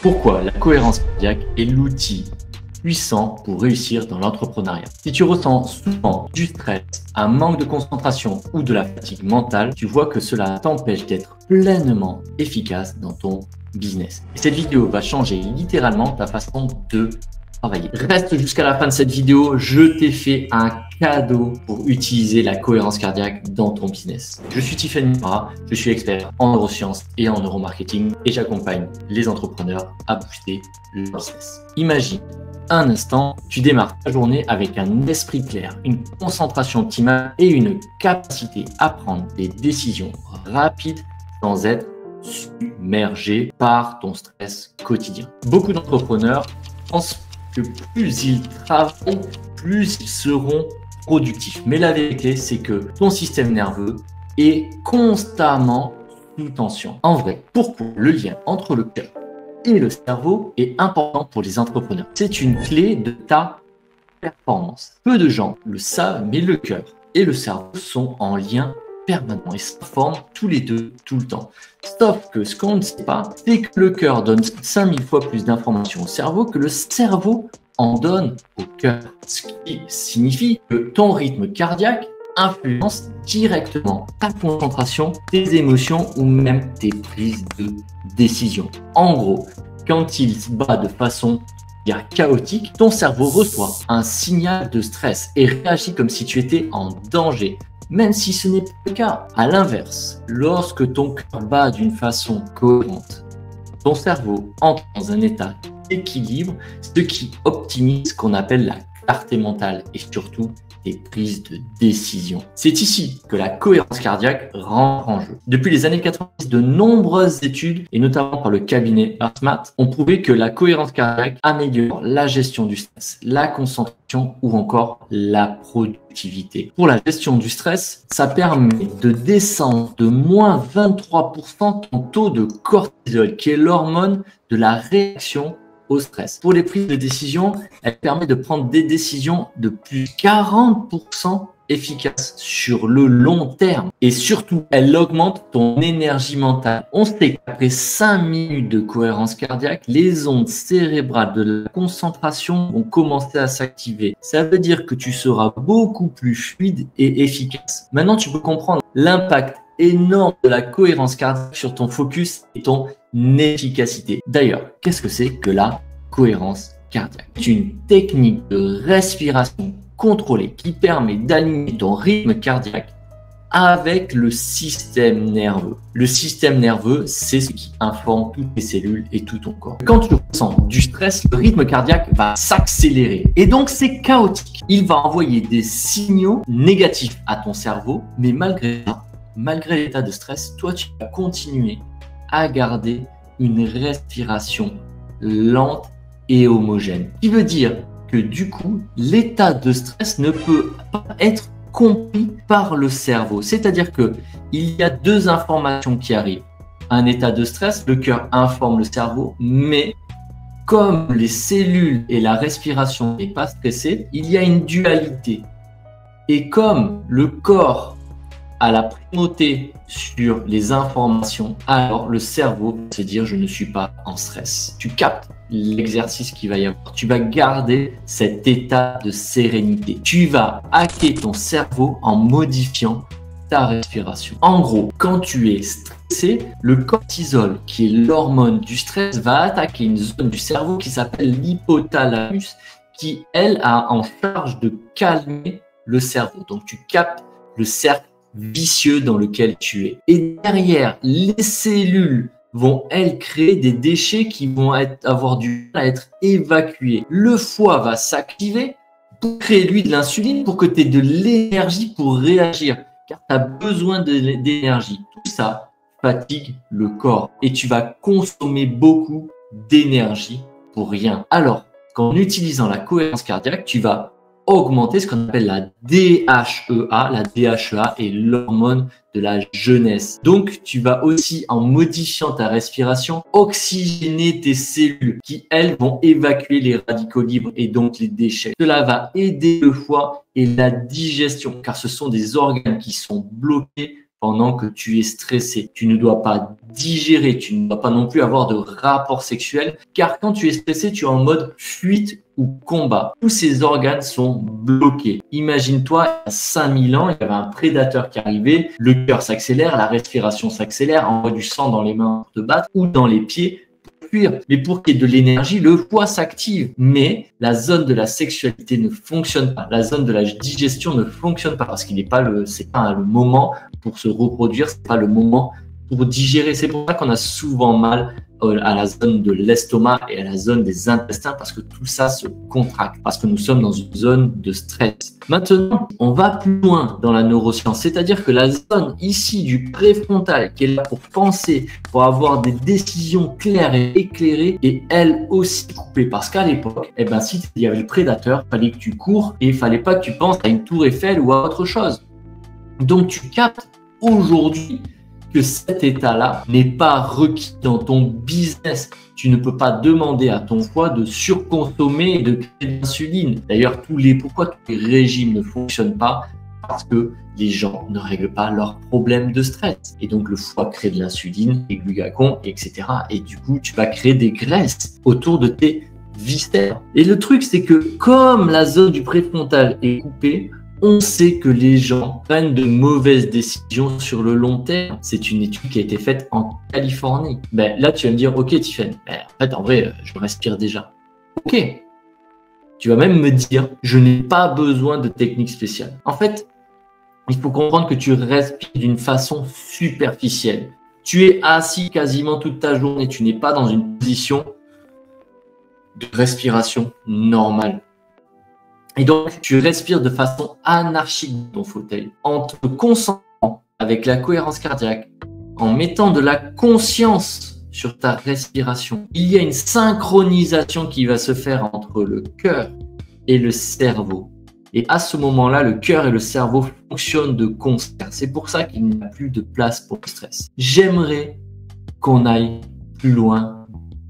Pourquoi la cohérence cardiaque est l'outil puissant pour réussir dans l'entrepreneuriat? Si tu ressens souvent du stress, un manque de concentration ou de la fatigue mentale, tu vois que cela t'empêche d'être pleinement efficace dans ton business. Et cette vidéo va changer littéralement ta façon de travailler. Reste jusqu'à la fin de cette vidéo, je t'ai fait un cadeau pour utiliser la cohérence cardiaque dans ton business. Je suis Tiffany Mara, je suis expert en neurosciences et en neuromarketing et j'accompagne les entrepreneurs à booster leur business. Imagine un instant, tu démarres ta journée avec un esprit clair, une concentration optimale et une capacité à prendre des décisions rapides sans être submergé par ton stress quotidien. Beaucoup d'entrepreneurs pensent que plus ils travaillent, plus ils seront productifs. Mais la vérité, c'est que ton système nerveux est constamment sous tension. En vrai, pourquoi le lien entre le cœur et le cerveau est important pour les entrepreneurs? C'est une clé de ta performance. Peu de gens le savent, mais le cœur et le cerveau sont en lien permanent et se forment tous les deux tout le temps. Sauf que ce qu'on ne sait pas, c'est que le cœur donne 5000 fois plus d'informations au cerveau que le cerveau en donne au cœur. Ce qui signifie que ton rythme cardiaque influence directement ta concentration, tes émotions ou même tes prises de décision. En gros, quand il se bat de façon chaotique, ton cerveau reçoit un signal de stress et réagit comme si tu étais en danger, même si ce n'est pas le cas. À l'inverse, lorsque ton cœur bat d'une façon cohérente, ton cerveau entre dans un état d'équilibre, ce qui optimise ce qu'on appelle la clarté mentale et surtout tes prises de décision. C'est ici que la cohérence cardiaque rentre en jeu. Depuis les années 90, de nombreuses études, et notamment par le cabinet HeartMath, ont prouvé que la cohérence cardiaque améliore la gestion du stress, la concentration ou encore la productivité. Pour la gestion du stress, ça permet de descendre de moins 23% ton taux de cortisol, qui est l'hormone de la réaction au stress. Pour les prises de décision, elle permet de prendre des décisions de plus de 40% efficaces sur le long terme. Et surtout, elle augmente ton énergie mentale. On sait qu'après 5 minutes de cohérence cardiaque, les ondes cérébrales de la concentration vont commencer à s'activer. Ça veut dire que tu seras beaucoup plus fluide et efficace. Maintenant, tu peux comprendre l'impact énorme de la cohérence cardiaque sur ton focus et ton efficacité. D'ailleurs, qu'est-ce que c'est que la cohérence cardiaque? C'est une technique de respiration contrôlée qui permet d'aligner ton rythme cardiaque avec le système nerveux. Le système nerveux, c'est ce qui informe toutes tes cellules et tout ton corps. Quand tu ressens du stress, le rythme cardiaque va s'accélérer et donc c'est chaotique. Il va envoyer des signaux négatifs à ton cerveau, mais malgré ça, malgré l'état de stress, toi, tu vas continuer à garder une respiration lente et homogène. Ce qui veut dire que du coup, l'état de stress ne peut pas être compris par le cerveau. C'est-à-dire que il y a deux informations qui arrivent. Un état de stress, le cœur informe le cerveau, mais comme les cellules et la respiration n'est pas stressée, il y a une dualité. Et comme le corps à la primauté sur les informations, alors le cerveau va se dire je ne suis pas en stress. Tu captes l'exercice qu'il va y avoir. Tu vas garder cet état de sérénité. Tu vas hacker ton cerveau en modifiant ta respiration. En gros, quand tu es stressé, le cortisol, qui est l'hormone du stress, va attaquer une zone du cerveau qui s'appelle l'hypothalamus, qui, elle, a en charge de calmer le cerveau. Donc, tu captes le cercle vicieux dans lequel tu es. Et derrière, les cellules vont, elles, créer des déchets qui vont avoir du mal à être évacués. Le foie va s'activer pour créer, lui, de l'insuline pour que tu aies de l'énergie pour réagir, car tu as besoin d'énergie. Tout ça fatigue le corps et tu vas consommer beaucoup d'énergie pour rien. Alors, qu'en utilisant la cohérence cardiaque, tu vas augmenter ce qu'on appelle la DHEA. La DHEA est l'hormone de la jeunesse. Donc, tu vas aussi, en modifiant ta respiration, oxygéner tes cellules qui, elles, vont évacuer les radicaux libres et donc les déchets. Cela va aider le foie et la digestion, car ce sont des organes qui sont bloqués pendant que tu es stressé. Tu ne dois pas digérer, tu ne dois pas non plus avoir de rapport sexuel, car quand tu es stressé, tu es en mode fuite ou combat. Tous ces organes sont bloqués. Imagine-toi, il y a 5000 ans, il y avait un prédateur qui arrivait, le cœur s'accélère, la respiration s'accélère, envoie du sang dans les mains pour te battre ou dans les pieds. Mais pour qu'il y ait de l'énergie, le foie s'active. Mais la zone de la sexualité ne fonctionne pas. La zone de la digestion ne fonctionne pas parce qu'il n'est pas c'est pas le moment pour se reproduire, c'est pas le moment pour digérer. C'est pour ça qu'on a souvent mal à la zone de l'estomac et à la zone des intestins parce que tout ça se contracte, parce que nous sommes dans une zone de stress. Maintenant, on va plus loin dans la neuroscience, c'est-à-dire que la zone ici du préfrontal qui est là pour penser, pour avoir des décisions claires et éclairées, est elle aussi coupée parce qu'à l'époque, si il y avait le prédateur, il fallait que tu cours et il fallait pas que tu penses à une tour Eiffel ou à autre chose. Donc tu captes aujourd'hui que cet état-là n'est pas requis dans ton business. Tu ne peux pas demander à ton foie de surconsommer et de créer de l'insuline. D'ailleurs, pourquoi tous les régimes ne fonctionnent pas? Parce que les gens ne règlent pas leurs problèmes de stress. Et donc, le foie crée de l'insuline, des glucagon, etc. Et du coup, tu vas créer des graisses autour de tes viscères. Et le truc, c'est que comme la zone du préfrontal est coupée, on sait que les gens prennent de mauvaises décisions sur le long terme. C'est une étude qui a été faite en Californie. Là, tu vas me dire, ok, Tiffany, en vrai, je respire déjà. Ok. Tu vas même me dire, je n'ai pas besoin de technique spéciale. En fait, il faut comprendre que tu respires d'une façon superficielle. Tu es assis quasiment toute ta journée. Tu n'es pas dans une position de respiration normale. Et donc, tu respires de façon anarchique dans ton fauteuil, en te concentrant avec la cohérence cardiaque, en mettant de la conscience sur ta respiration. Il y a une synchronisation qui va se faire entre le cœur et le cerveau. Et à ce moment-là, le cœur et le cerveau fonctionnent de concert. C'est pour ça qu'il n'y a plus de place pour le stress. J'aimerais qu'on aille plus loin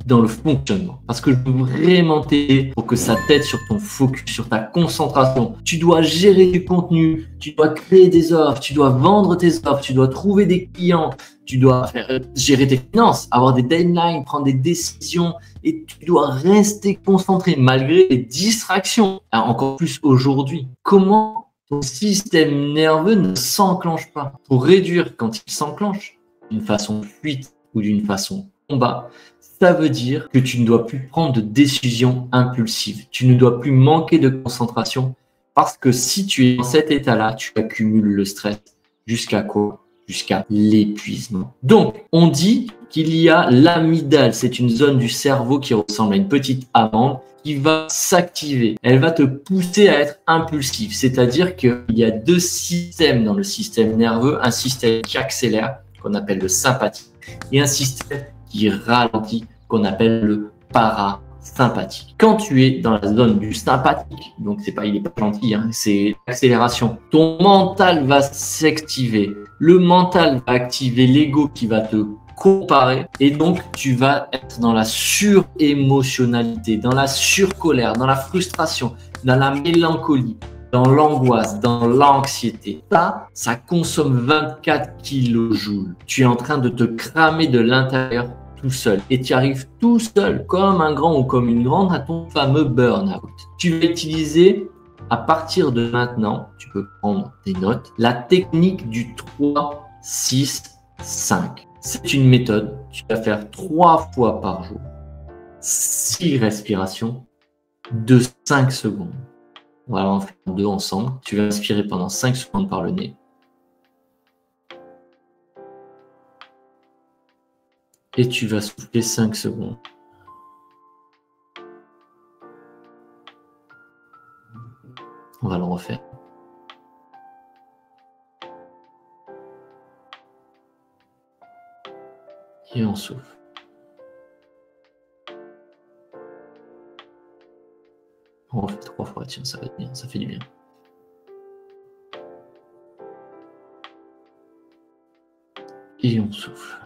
dans le fonctionnement. Parce que je veux vraiment t'aider pour que ça t'aide sur ton focus, sur ta concentration. Tu dois gérer du contenu, tu dois créer des offres, tu dois vendre tes offres, tu dois trouver des clients, tu dois gérer tes finances, avoir des deadlines, prendre des décisions et tu dois rester concentré malgré les distractions. Encore plus aujourd'hui. Comment ton système nerveux ne s'enclenche pas? Pour réduire quand il s'enclenche d'une façon fuite ou d'une façon combat, ça veut dire que tu ne dois plus prendre de décisions impulsives. Tu ne dois plus manquer de concentration parce que si tu es dans cet état-là, tu accumules le stress jusqu'à quoi? Jusqu'à l'épuisement. Donc, on dit qu'il y a l'amygdale. C'est une zone du cerveau qui ressemble à une petite amande qui va s'activer. Elle va te pousser à être impulsif. C'est-à-dire qu'il y a deux systèmes dans le système nerveux. Un système qui accélère, qu'on appelle le sympathique, et un système qui ralentit, qu'on appelle le parasympathique. Quand tu es dans la zone du sympathique, donc il n'est pas gentil, c'est l'accélération, ton mental va s'activer. Le mental va activer l'ego qui va te comparer et donc tu vas être dans la surémotionnalité, dans la surcolère, dans la frustration, dans la mélancolie, dans l'angoisse, dans l'anxiété. Ça consomme 24 kilojoules. Tu es en train de te cramer de l'intérieur tout seul. Et tu arrives tout seul, comme un grand ou comme une grande, à ton fameux burn-out. Tu vas utiliser, à partir de maintenant, tu peux prendre des notes, la technique du 3, 6, 5. C'est une méthode. Tu vas faire 3 fois par jour. 6 respirations de 5 secondes. On va en faire 2 ensemble. Tu vas inspirer pendant 5 secondes par le nez. Et tu vas souffler 5 secondes. On va le refaire. Et on souffle. On refait 3 fois, tiens, ça va être bien, ça fait du bien. Et on souffle.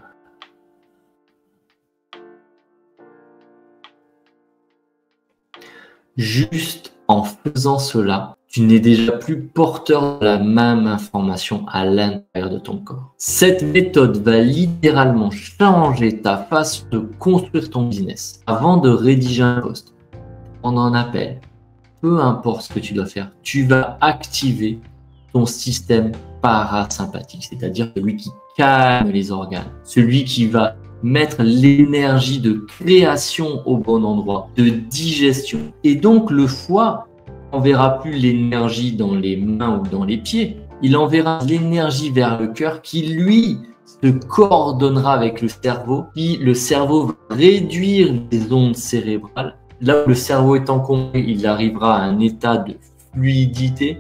Juste en faisant cela, tu n'es déjà plus porteur de la même information à l'intérieur de ton corps. Cette méthode va littéralement changer ta façon de construire ton business. Avant de rédiger un post, prendre un appel, peu importe ce que tu dois faire, tu vas activer ton système parasympathique, c'est-à-dire celui qui calme les organes, celui qui va mettre l'énergie de création au bon endroit, de digestion. Et donc le foie n'enverra plus l'énergie dans les mains ou dans les pieds, il enverra l'énergie vers le cœur qui, lui, se coordonnera avec le cerveau, puis le cerveau va réduire les ondes cérébrales. Là où le cerveau est encombré, il arrivera à un état de fluidité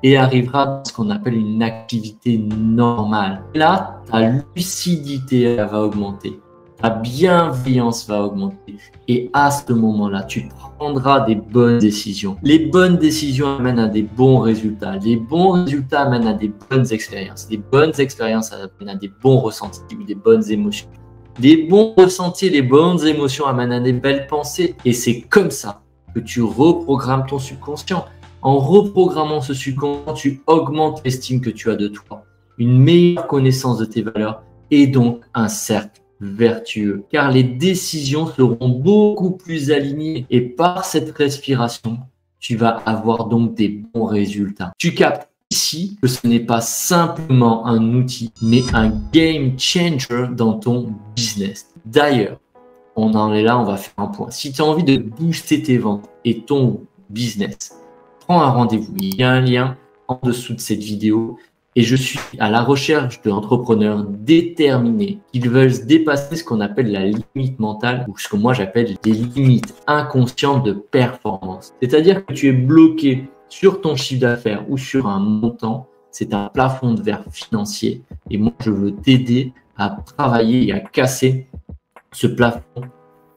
et arrivera dans ce qu'on appelle une activité normale. Là, ta lucidité va augmenter, ta bienveillance va augmenter. Et à ce moment-là, tu prendras des bonnes décisions. Les bonnes décisions amènent à des bons résultats. Les bons résultats amènent à des bonnes expériences. Les bonnes expériences amènent à des bons ressentis ou des bonnes émotions. Les bons ressentis, les bonnes émotions amènent à des belles pensées. Et c'est comme ça que tu reprogrammes ton subconscient. En reprogrammant ce subconscient, tu augmentes l'estime que tu as de toi, une meilleure connaissance de tes valeurs et donc un cercle vertueux. Car les décisions seront beaucoup plus alignées et par cette respiration, tu vas avoir donc des bons résultats. Tu captes ici que ce n'est pas simplement un outil, mais un game changer dans ton business. D'ailleurs, on en est là, on va faire un point. Si tu as envie de booster tes ventes et ton business, prends un rendez-vous. Il y a un lien en dessous de cette vidéo et je suis à la recherche d'entrepreneurs déterminés qui veulent dépasser ce qu'on appelle la limite mentale ou ce que moi j'appelle des limites inconscientes de performance. C'est-à-dire que tu es bloqué sur ton chiffre d'affaires ou sur un montant, c'est un plafond de verre financier et moi je veux t'aider à travailler et à casser ce plafond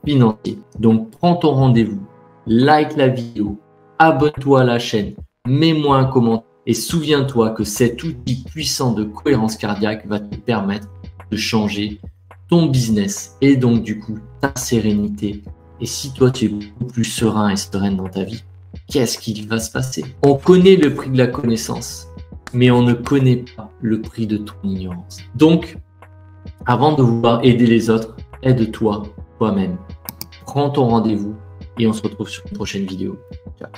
financier. Donc prends ton rendez-vous, like la vidéo, abonne-toi à la chaîne, mets-moi un commentaire et souviens-toi que cet outil puissant de cohérence cardiaque va te permettre de changer ton business et donc du coup ta sérénité. Et si toi tu es beaucoup plus serein et sereine dans ta vie, qu'est-ce qu'il va se passer? On connaît le prix de la connaissance, mais on ne connaît pas le prix de ton ignorance. Donc, avant de vouloir aider les autres, aide-toi toi-même. Prends ton rendez-vous et on se retrouve sur une prochaine vidéo. Ciao.